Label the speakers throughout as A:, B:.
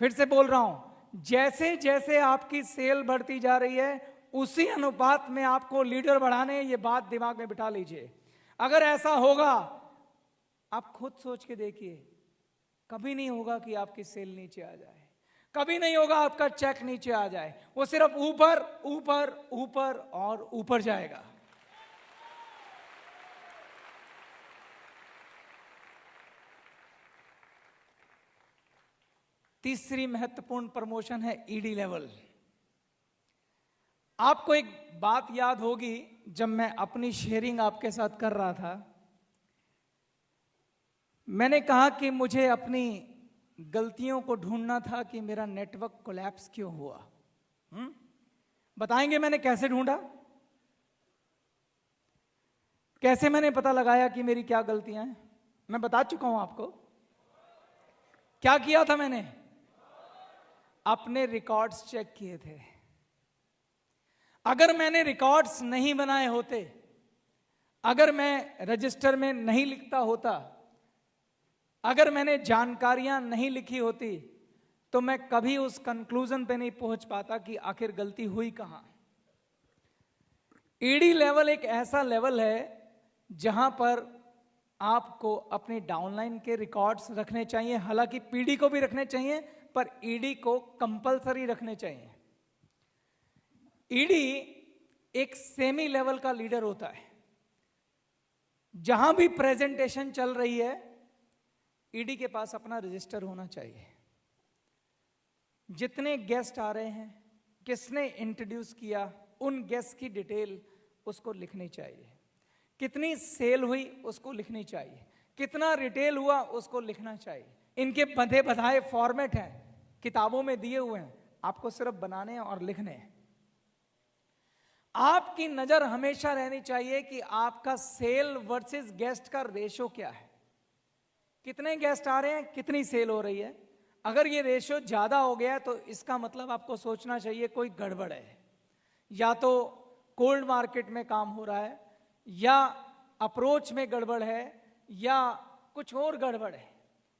A: फिर से बोल रहा हूं, जैसे जैसे आपकी सेल बढ़ती जा रही है उसी अनुपात में आपको लीडर बढ़ाने, ये बात दिमाग में बिठा लीजिए। अगर ऐसा होगा, आप खुद सोच के देखिए, कभी नहीं होगा कि आपकी सेल नीचे आ जाए, कभी नहीं होगा आपका चेक नीचे आ जाए, वो सिर्फ ऊपर ऊपर ऊपर और ऊपर जाएगा। तीसरी महत्वपूर्ण प्रमोशन है ईडी लेवल। आपको एक बात याद होगी, जब मैं अपनी शेयरिंग आपके साथ कर रहा था, मैंने कहा कि मुझे अपनी गलतियों को ढूंढना था कि मेरा नेटवर्क कोलैप्स क्यों हुआ। बताएंगे मैंने कैसे ढूंढा, कैसे मैंने पता लगाया कि मेरी क्या गलतियां हैं? मैं बता चुका हूं आपको। क्या किया था मैंने? अपने रिकॉर्ड्स चेक किए थे। अगर मैंने रिकॉर्ड्स नहीं बनाए होते, अगर मैं रजिस्टर में नहीं लिखता होता, अगर मैंने जानकारियां नहीं लिखी होती, तो मैं कभी उस कंक्लूजन पे नहीं पहुंच पाता कि आखिर गलती हुई कहां। ईडी लेवल एक ऐसा लेवल है जहां पर आपको अपने डाउनलाइन के रिकॉर्ड्स रखने चाहिए, हालांकि पीडी को भी रखने चाहिए, पर ईडी को कंपलसरी रखने चाहिए। ईडी एक सेमी लेवल का लीडर होता है। जहां भी प्रेजेंटेशन चल रही है, ईडी के पास अपना रजिस्टर होना चाहिए। जितने गेस्ट आ रहे हैं, किसने इंट्रोड्यूस किया, उन गेस्ट की डिटेल उसको लिखनी चाहिए। कितनी सेल हुई उसको लिखनी चाहिए, कितना रिटेल हुआ उसको लिखना चाहिए। इनके बंधे बधाए फॉर्मेट हैं, किताबों में दिए हुए हैं, आपको सिर्फ बनाने और लिखने हैं। आपकी नजर हमेशा रहनी चाहिए कि आपका सेल वर्सेस गेस्ट का रेशो क्या है। कितने गेस्ट आ रहे हैं, कितनी सेल हो रही है। अगर ये रेशो ज्यादा हो गया तो इसका मतलब आपको सोचना चाहिए कोई गड़बड़ है। या तो कोल्ड मार्केट में काम हो रहा है, या अप्रोच में गड़बड़ है, या कुछ और गड़बड़ है।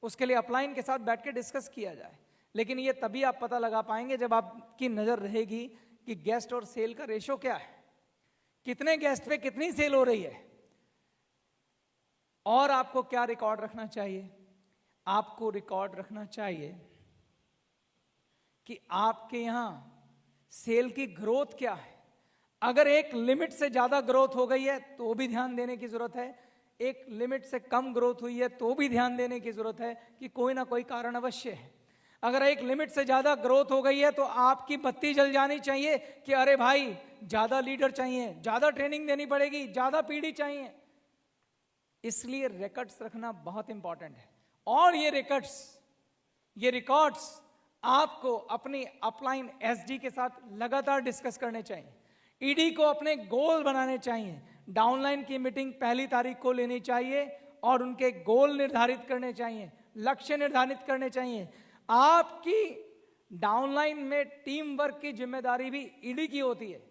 A: उसके लिए अपलाइन के साथ बैठ के डिस्कस किया जाए। लेकिन ये तभी आप पता लगा पाएंगे जब आपकी नजर रहेगी कि गेस्ट और सेल का रेशो क्या है, कितने गेस्ट पे कितनी सेल हो रही है। और आपको क्या रिकॉर्ड रखना चाहिए? आपको रिकॉर्ड रखना चाहिए कि आपके यहां सेल की ग्रोथ क्या है। अगर एक लिमिट से ज्यादा ग्रोथ हो गई है तो भी ध्यान देने की जरूरत है, एक लिमिट से कम ग्रोथ हुई है तो भी ध्यान देने की जरूरत है कि कोई ना कोई कारण अवश्य है। अगर एक लिमिट से ज्यादा ग्रोथ हो गई है तो आपकी बत्ती जल जानी चाहिए कि अरे भाई, ज्यादा लीडर चाहिए, ज्यादा ट्रेनिंग देनी पड़ेगी, ज्यादा पीडी चाहिए। इसलिए रिकॉर्ड्स रखना बहुत इंपॉर्टेंट है। और ये रिकॉर्ड्स आपको अपनी अपलाइन एसडी के साथ लगातार डिस्कस करने चाहिए। ईडी को अपने गोल बनाने चाहिए। डाउनलाइन की मीटिंग पहली तारीख को लेनी चाहिए और उनके गोल निर्धारित करने चाहिए, लक्ष्य निर्धारित करने चाहिए। आपकी डाउनलाइन में टीम वर्क की जिम्मेदारी भी ईडी की होती है।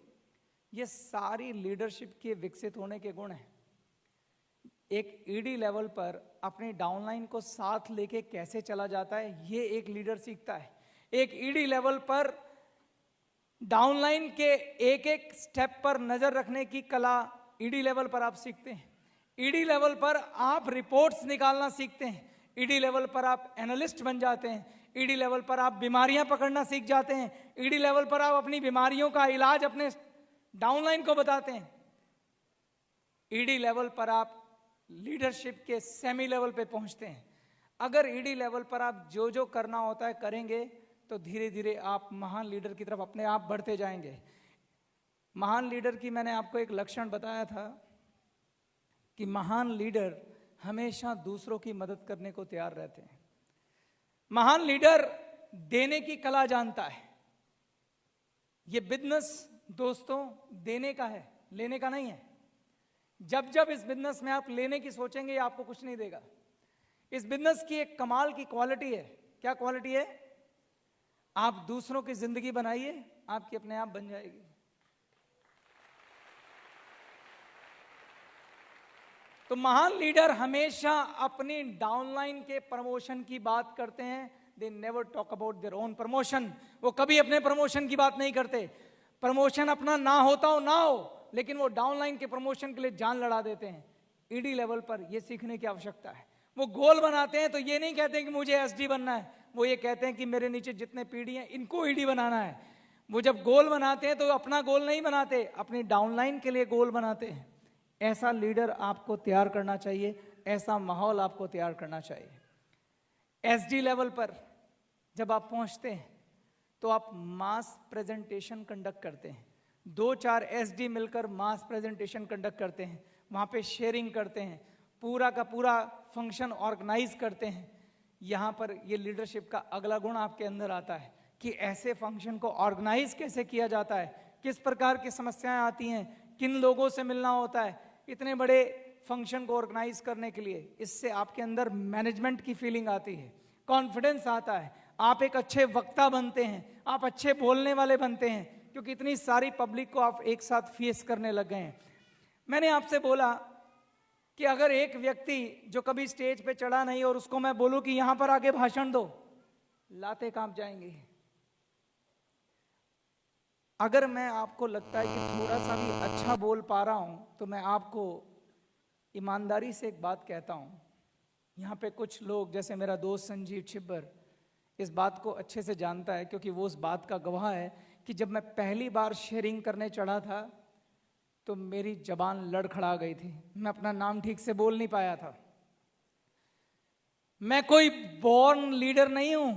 A: ये सारी लीडरशिप के विकसित होने के गुण हैं। एक ईडी लेवल पर अपने डाउनलाइन को साथ लेके कैसे चला जाता है, ये एक लीडर सीखता है। एक ईडी लेवल पर डाउनलाइन के एक एक स्टेप पर नजर रखने की कला ईडी लेवल पर आप सीखते हैं। ईडी लेवल पर आप रिपोर्ट्स निकालना सीखते हैं। ईडी लेवल पर आप एनालिस्ट बन जाते हैं। ईडी लेवल पर आप बीमारियां पकड़ना सीख जाते हैं। ईडी लेवल पर आप अपनी बीमारियों का इलाज अपने डाउनलाइन को बताते हैं। ईडी लेवल पर आप लीडरशिप के सेमी लेवल पे पहुंचते हैं। अगर ईडी लेवल पर आप जो जो करना होता है करेंगे तो धीरे धीरे आप महान लीडर की तरफ अपने आप बढ़ते जाएंगे। महान लीडर की मैंने आपको एक लक्षण बताया था कि महान लीडर हमेशा दूसरों की मदद करने को तैयार रहते हैं। महान लीडर देने की कला जानता है। ये बिजनेस दोस्तों देने का है, लेने का नहीं है। जब जब इस बिजनेस में आप लेने की सोचेंगे, आपको कुछ नहीं देगा। इस बिजनेस की एक कमाल की क्वालिटी है। क्या क्वालिटी है? आप दूसरों की जिंदगी बनाइए, आपकी अपने आप बन जाएगी। तो महान लीडर हमेशा अपनी डाउनलाइन के प्रमोशन की बात करते हैं, they never talk about their own promotion. वो कभी अपने प्रमोशन की बात नहीं करते। प्रमोशन अपना ना होता हो ना हो, लेकिन वो डाउनलाइन के प्रमोशन के लिए जान लड़ा देते हैं। ईडी लेवल पर ये सीखने की आवश्यकता है। वो गोल बनाते हैं तो ये नहीं कहते कि मुझे एसडी बनना है, वो ये कहते हैं कि मेरे नीचे जितने पीडी हैं इनको ईडी बनाना है। वो जब गोल बनाते हैं तो अपना गोल नहीं बनाते, अपनी डाउनलाइन के लिए गोल बनाते हैं। ऐसा लीडर आपको तैयार करना चाहिए, ऐसा माहौल आपको तैयार करना चाहिए। एसडी लेवल पर जब आप पहुंचते हैं तो आप मास प्रेजेंटेशन कंडक्ट करते हैं। 2-4 एसडी मिलकर मास प्रेजेंटेशन कंडक्ट करते हैं, वहाँ पे शेयरिंग करते हैं, पूरा का पूरा फंक्शन ऑर्गेनाइज करते हैं। यहाँ पर ये लीडरशिप का अगला गुण आपके अंदर आता है कि ऐसे फंक्शन को ऑर्गेनाइज कैसे किया जाता है, किस प्रकार की समस्याएं आती हैं, किन लोगों से मिलना होता है इतने बड़े फंक्शन को ऑर्गेनाइज करने के लिए। इससे आपके अंदर मैनेजमेंट की फीलिंग आती है, कॉन्फिडेंस आता है, आप एक अच्छे वक्ता बनते हैं, आप अच्छे बोलने वाले बनते हैं, क्योंकि इतनी सारी पब्लिक को आप एक साथ फेस करने लग गए हैं। मैंने आपसे बोला कि अगर एक व्यक्ति जो कभी स्टेज पे चढ़ा नहीं और उसको मैं बोलूं कि यहां पर आके भाषण दो, लाते कांप जाएंगी। अगर मैं आपको लगता है कि थोड़ा सा भी अच्छा बोल पा रहा हूं तो मैं आपको ईमानदारी से एक बात कहता हूं। यहां पे कुछ लोग जैसे मेरा दोस्त संजीव छिब्बर इस बात को अच्छे से जानता है, क्योंकि वो उस बात का गवाह है कि जब मैं पहली बार शेयरिंग करने चढ़ा था तो मेरी जबान लड़खड़ा गई थी, मैं अपना नाम ठीक से बोल नहीं पाया था। मैं कोई बॉर्न लीडर नहीं हूं,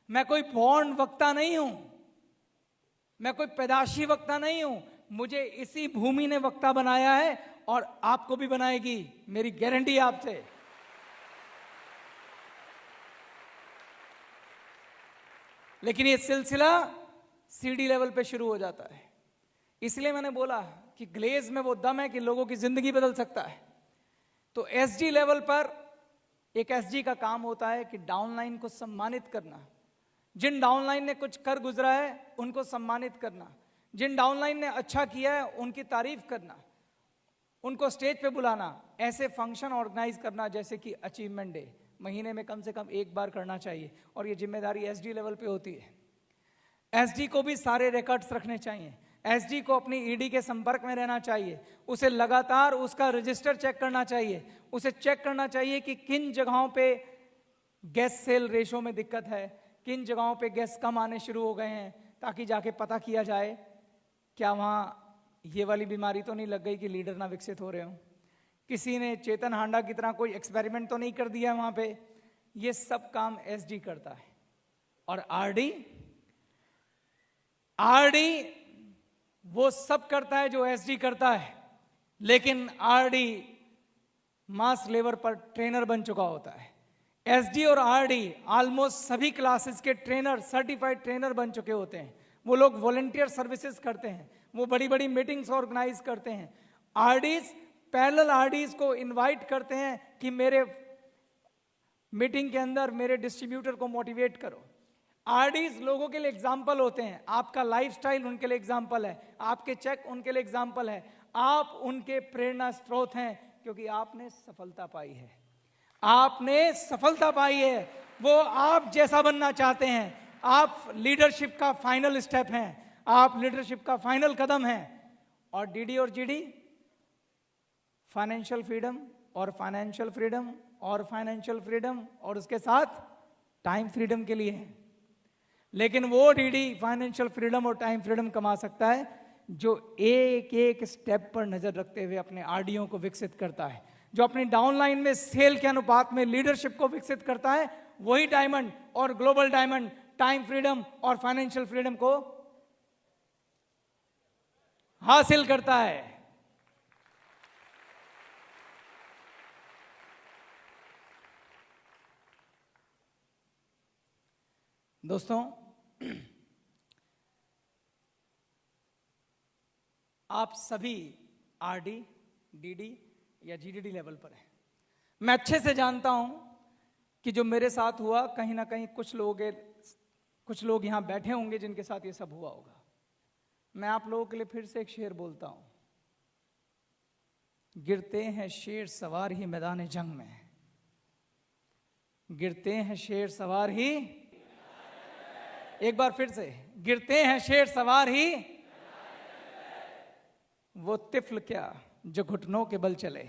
A: मैं कोई बॉर्न वक्ता नहीं हूं, मैं कोई पैदाशी वक्ता नहीं हूं। मुझे इसी भूमि ने वक्ता बनाया है और आपको भी बनाएगी, मेरी गारंटी आपसे। लेकिन ये सिलसिला सीडी लेवल पे शुरू हो जाता है। इसलिए मैंने बोला कि ग्लेज में वो दम है कि लोगों की जिंदगी बदल सकता है। तो एसडी लेवल पर एक एसडी का काम होता है कि डाउनलाइन को सम्मानित करना। जिन डाउनलाइन ने कुछ कर गुजरा है उनको सम्मानित करना, जिन डाउनलाइन ने अच्छा किया है उनकी तारीफ करना, उनको स्टेज पे बुलाना, ऐसे फंक्शन ऑर्गेनाइज करना जैसे कि अचीवमेंट डे महीने में कम से कम एक बार करना चाहिए। और ये जिम्मेदारी एसडी लेवल पे होती है। एसडी को भी सारे रिकॉर्ड्स रखने चाहिए, एसडी को अपनी ईडी के संपर्क में रहना चाहिए, उसे लगातार उसका रजिस्टर चेक करना चाहिए, उसे चेक करना चाहिए कि किन जगहों पे गैस सेल रेशो में दिक्कत है, किन जगहों पे गैस कम आने शुरू हो गए हैं, ताकि जाके पता किया जाए क्या वहाँ ये वाली बीमारी तो नहीं लग गई कि लीडर ना विकसित हो रहे हो, किसी ने चेतन हांडा की तरह कोई एक्सपेरिमेंट तो नहीं कर दिया वहाँ पे। ये सब काम एसडी करता है। और आरडी वो सब करता है जो एसडी करता है, लेकिन आरडी मास लेवल पर ट्रेनर बन चुका होता है। एसडी और आरडी ऑलमोस्ट सभी क्लासेस के ट्रेनर, सर्टिफाइड ट्रेनर बन चुके होते हैं। वो लोग वॉलंटियर सर्विसेज करते हैं, वो बड़ी बड़ी मीटिंग्स ऑर्गेनाइज करते हैं। आरडीज पैरेलल आरडीज को इनवाइट करते हैं कि मेरे मीटिंग के अंदर मेरे डिस्ट्रीब्यूटर को मोटिवेट करो। आरडीज लोगों के लिए एग्जाम्पल होते हैं, आपका लाइफस्टाइल उनके लिए एग्जाम्पल है, आपके चेक उनके लिए एग्जाम्पल है, आप उनके प्रेरणा स्रोत हैं, क्योंकि आपने सफलता पाई है, आपने सफलता पाई है। वो आप जैसा बनना चाहते हैं, आप लीडरशिप का फाइनल स्टेप हैं, आप लीडरशिप का फाइनल कदम हैं। और डीडी और जीडी फाइनेंशियल फ्रीडम और फाइनेंशियल फ्रीडम और फाइनेंशियल फ्रीडम और उसके साथ टाइम फ्रीडम के लिए है। लेकिन वो डीडी फाइनेंशियल फ्रीडम और टाइम फ्रीडम कमा सकता है जो एक एक स्टेप पर नजर रखते हुए अपने आरडीओ को विकसित करता है, जो अपनी डाउनलाइन में सेल के अनुपात में लीडरशिप को विकसित करता है। वही डायमंड और ग्लोबल डायमंड टाइम फ्रीडम और फाइनेंशियल फ्रीडम को हासिल करता है। दोस्तों, आप सभी आरडी, डीडी या जीडीडी लेवल पर हैं। मैं अच्छे से जानता हूं कि जो मेरे साथ हुआ, कहीं ना कहीं कुछ लोग यहां बैठे होंगे जिनके साथ ये सब हुआ होगा। मैं आप लोगों के लिए फिर से एक शेर बोलता हूं, गिरते हैं शेर सवार ही मैदान जंग में, गिरते हैं शेर सवार ही, एक बार फिर से, गिरते हैं शेर सवार ही, वो तिफल क्या जो घुटनों के बल चले।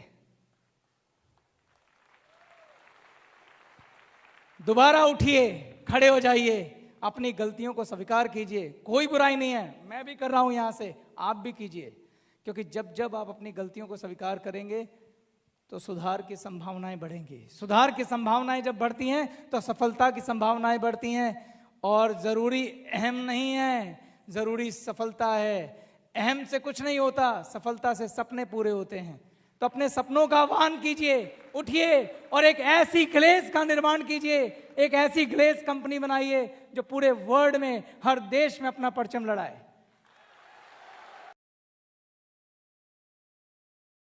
A: दोबारा उठिए, खड़े हो जाइए, अपनी गलतियों को स्वीकार कीजिए। कोई बुराई नहीं है, मैं भी कर रहा हूं यहां से, आप भी कीजिए, क्योंकि जब जब आप अपनी गलतियों को स्वीकार करेंगे तो सुधार की संभावनाएं बढ़ेंगी। सुधार की संभावनाएं जब बढ़ती हैं तो सफलता की संभावनाएं बढ़ती हैं। और जरूरी अहम नहीं है, जरूरी सफलता है। अहम से कुछ नहीं होता, सफलता से सपने पूरे होते हैं। तो अपने सपनों का आह्वान कीजिए, उठिए और एक ऐसी ग्लेज का निर्माण कीजिए, एक ऐसी ग्लेज कंपनी बनाइए जो पूरे वर्ल्ड में, हर देश में अपना परचम लहराए।